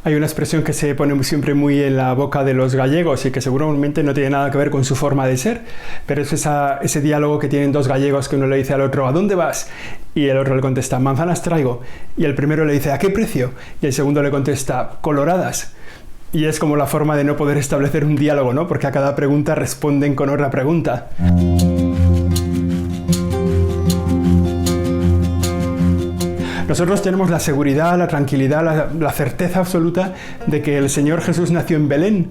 Hay una expresión que se pone siempre muy en la boca de los gallegos y que seguramente no tiene nada que ver con su forma de ser, pero es ese diálogo que tienen dos gallegos que uno le dice al otro, ¿a dónde vas? Y el otro le contesta, manzanas traigo. Y el primero le dice, ¿a qué precio? Y el segundo le contesta, coloradas. Y es como la forma de no poder establecer un diálogo, ¿no? Porque a cada pregunta responden con otra pregunta. Nosotros tenemos la seguridad, la tranquilidad, la certeza absoluta de que el Señor Jesús nació en Belén.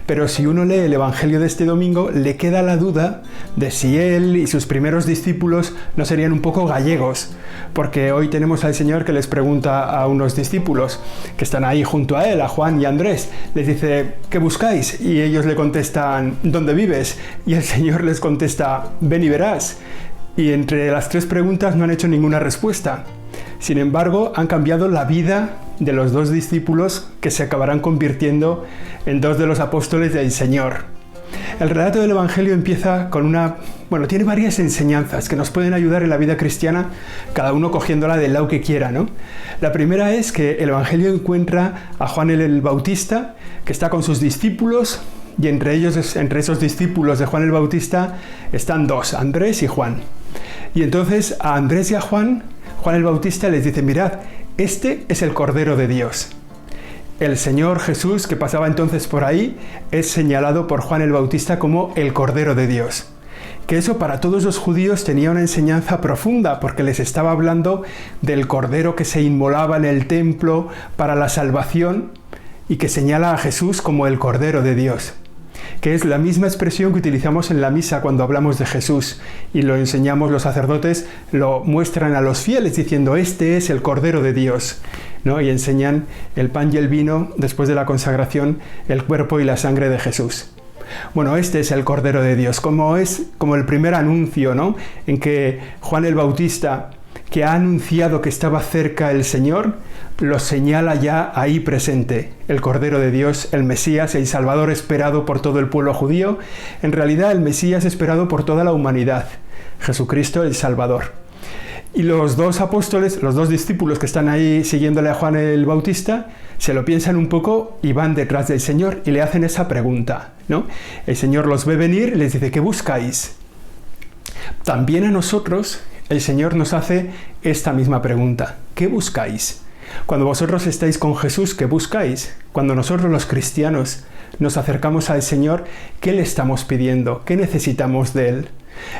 Pero si uno lee el Evangelio de este domingo, le queda la duda de si él y sus primeros discípulos no serían un poco gallegos. Porque hoy tenemos al Señor que les pregunta a unos discípulos que están ahí junto a él, a Juan y a Andrés. Les dice, ¿qué buscáis? Y ellos le contestan, ¿dónde vives? Y el Señor les contesta, ven y verás. Y entre las tres preguntas no han hecho ninguna respuesta. Sin embargo, han cambiado la vida de los dos discípulos que se acabarán convirtiendo en dos de los apóstoles del Señor. El relato del Evangelio empieza con tiene varias enseñanzas que nos pueden ayudar en la vida cristiana, cada uno cogiéndola del lado que quiera, ¿no? La primera es que el Evangelio encuentra a Juan el Bautista, que está con sus discípulos, y entre esos discípulos de Juan el Bautista están dos, Andrés y Juan. Y entonces a Andrés y a Juan el Bautista les dice, mirad, este es el Cordero de Dios. El Señor Jesús, que pasaba entonces por ahí, es señalado por Juan el Bautista como el Cordero de Dios. Que eso para todos los judíos tenía una enseñanza profunda, porque les estaba hablando del Cordero que se inmolaba en el templo para la salvación y que señala a Jesús como el Cordero de Dios. Que es la misma expresión que utilizamos en la misa cuando hablamos de Jesús y lo enseñamos los sacerdotes, lo muestran a los fieles diciendo este es el Cordero de Dios, ¿no? Y enseñan el pan y el vino después de la consagración, el cuerpo y la sangre de Jesús. Bueno, este es el Cordero de Dios, como el primer anuncio, ¿no? En que Juan el Bautista, que ha anunciado que estaba cerca el Señor, lo señala ya ahí presente, el Cordero de Dios, el Mesías, el Salvador esperado por todo el pueblo judío, en realidad el Mesías esperado por toda la humanidad, Jesucristo el Salvador. Y los dos apóstoles, los dos discípulos que están ahí siguiéndole a Juan el Bautista, se lo piensan un poco y van detrás del Señor y le hacen esa pregunta, ¿no? El Señor los ve venir y les dice, ¿qué buscáis? También a nosotros el Señor nos hace esta misma pregunta, ¿qué buscáis? Cuando vosotros estáis con Jesús, ¿qué buscáis? Cuando nosotros los cristianos nos acercamos al Señor, ¿qué le estamos pidiendo? ¿Qué necesitamos de Él?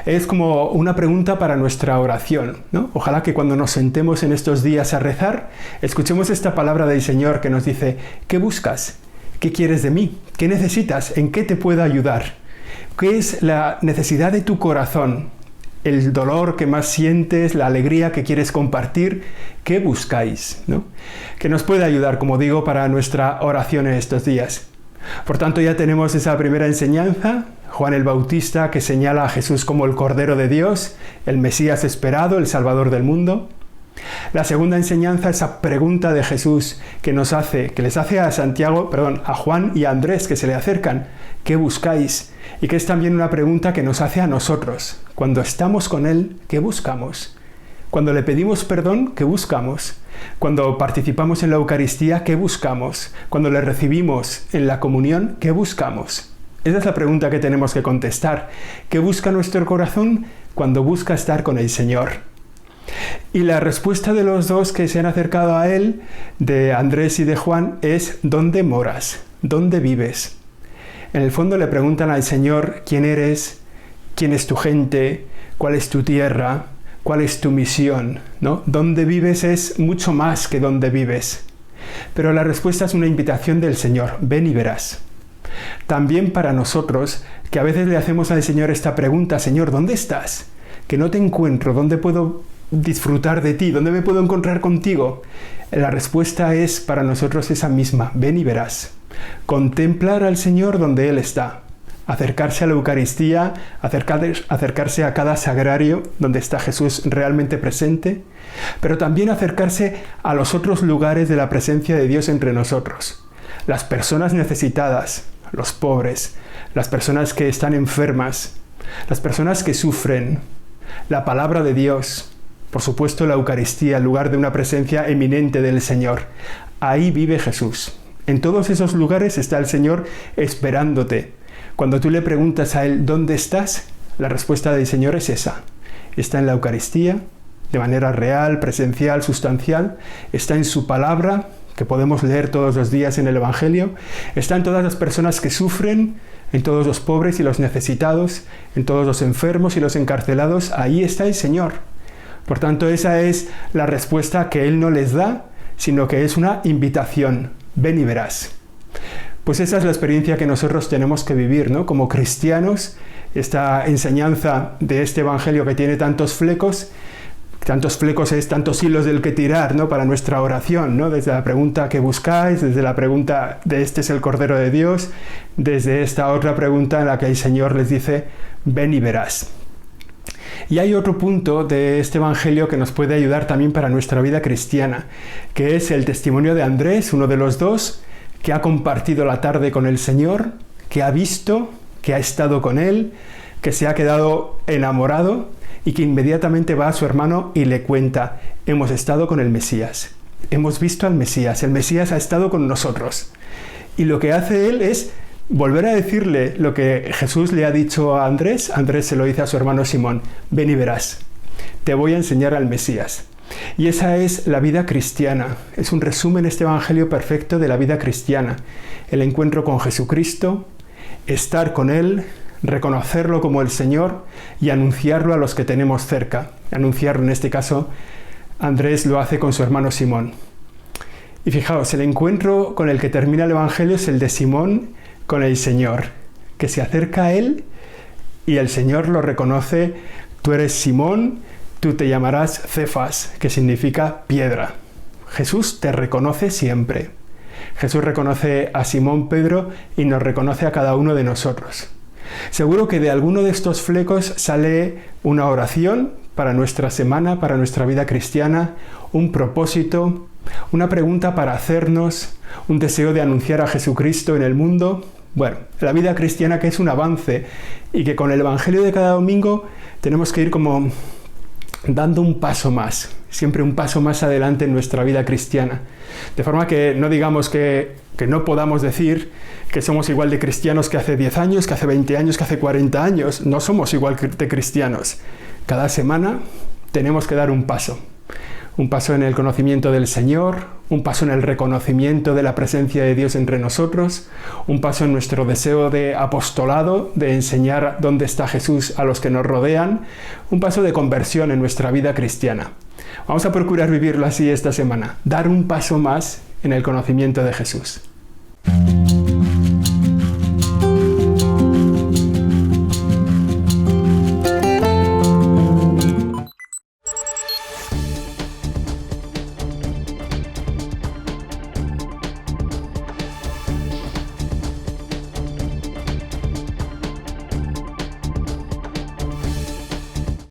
Es como una pregunta para nuestra oración, ¿no? Ojalá que cuando nos sentemos en estos días a rezar, escuchemos esta palabra del Señor que nos dice, ¿qué buscas? ¿Qué quieres de mí? ¿Qué necesitas? ¿En qué te puedo ayudar? ¿Qué es la necesidad de tu corazón? El dolor que más sientes, la alegría que quieres compartir, ¿qué buscáis? ¿No? Que nos puede ayudar, como digo, para nuestra oración en estos días. Por tanto, ya tenemos esa primera enseñanza, Juan el Bautista, que señala a Jesús como el Cordero de Dios, el Mesías esperado, el Salvador del mundo. La segunda enseñanza, esa pregunta de Jesús que les hace a Juan y a Andrés que se le acercan, ¿qué buscáis? Y que es también una pregunta que nos hace a nosotros. Cuando estamos con Él, ¿qué buscamos? Cuando le pedimos perdón, ¿qué buscamos? Cuando participamos en la Eucaristía, ¿qué buscamos? Cuando le recibimos en la comunión, ¿qué buscamos? Esa es la pregunta que tenemos que contestar. ¿Qué busca nuestro corazón cuando busca estar con el Señor? Y la respuesta de los dos que se han acercado a Él, de Andrés y de Juan, es ¿dónde moras? ¿Dónde vives? En el fondo le preguntan al Señor quién eres, quién es tu gente, cuál es tu tierra, cuál es tu misión, ¿no? Dónde vives es mucho más que dónde vives. Pero la respuesta es una invitación del Señor, ven y verás. También para nosotros, que a veces le hacemos al Señor esta pregunta, Señor, ¿dónde estás? Que no te encuentro, ¿dónde puedo disfrutar de ti? ¿Dónde me puedo encontrar contigo? La respuesta es para nosotros esa misma, ven y verás. Contemplar al Señor donde Él está, acercarse a la Eucaristía, acercarse a cada sagrario donde está Jesús realmente presente, pero también acercarse a los otros lugares de la presencia de Dios entre nosotros. Las personas necesitadas, los pobres, las personas que están enfermas, las personas que sufren, la palabra de Dios, por supuesto la Eucaristía, el lugar de una presencia eminente del Señor. Ahí vive Jesús. En todos esos lugares está el Señor esperándote. Cuando tú le preguntas a Él, ¿dónde estás?, la respuesta del Señor es esa. Está en la Eucaristía, de manera real, presencial, sustancial. Está en su palabra, que podemos leer todos los días en el Evangelio. Está en todas las personas que sufren, en todos los pobres y los necesitados, en todos los enfermos y los encarcelados. Ahí está el Señor. Por tanto, esa es la respuesta que Él no les da, sino que es una invitación. Ven y verás. Pues esa es la experiencia que nosotros tenemos que vivir, ¿no? Como cristianos, esta enseñanza de este Evangelio que tiene tantos flecos es tantos hilos del que tirar, ¿no?, para nuestra oración, ¿no? Desde la pregunta que buscáis, desde la pregunta de este es el Cordero de Dios, desde esta otra pregunta en la que el Señor les dice, ven y verás. Y hay otro punto de este Evangelio que nos puede ayudar también para nuestra vida cristiana, que es el testimonio de Andrés, uno de los dos, que ha compartido la tarde con el Señor, que ha visto, que ha estado con Él, que se ha quedado enamorado y que inmediatamente va a su hermano y le cuenta, hemos estado con el Mesías, hemos visto al Mesías, el Mesías ha estado con nosotros. Y lo que hace él es volver a decirle lo que Jesús le ha dicho a Andrés. Andrés se lo dice a su hermano Simón, ven y verás, te voy a enseñar al Mesías. Y esa es la vida cristiana, es un resumen este Evangelio perfecto de la vida cristiana, el encuentro con Jesucristo, estar con Él, reconocerlo como el Señor y anunciarlo a los que tenemos cerca. Anunciarlo, en este caso, Andrés lo hace con su hermano Simón. Y fijaos, el encuentro con el que termina el Evangelio es el de Simón con el Señor, que se acerca a Él y el Señor lo reconoce, tú eres Simón, tú te llamarás Cefas, que significa piedra. Jesús te reconoce siempre. Jesús reconoce a Simón Pedro y nos reconoce a cada uno de nosotros. Seguro que de alguno de estos flecos sale una oración para nuestra semana, para nuestra vida cristiana, un propósito, una pregunta para hacernos, un deseo de anunciar a Jesucristo en el mundo. Bueno, la vida cristiana que es un avance y que con el Evangelio de cada domingo tenemos que ir como dando un paso más, siempre un paso más adelante en nuestra vida cristiana. De forma que no digamos que no podamos decir que somos igual de cristianos que hace 10 años, que hace 20 años, que hace 40 años. No somos igual de cristianos. Cada semana tenemos que dar un paso en el conocimiento del Señor, un paso en el reconocimiento de la presencia de Dios entre nosotros, un paso en nuestro deseo de apostolado, de enseñar dónde está Jesús a los que nos rodean, un paso de conversión en nuestra vida cristiana. Vamos a procurar vivirlo así esta semana, dar un paso más en el conocimiento de Jesús.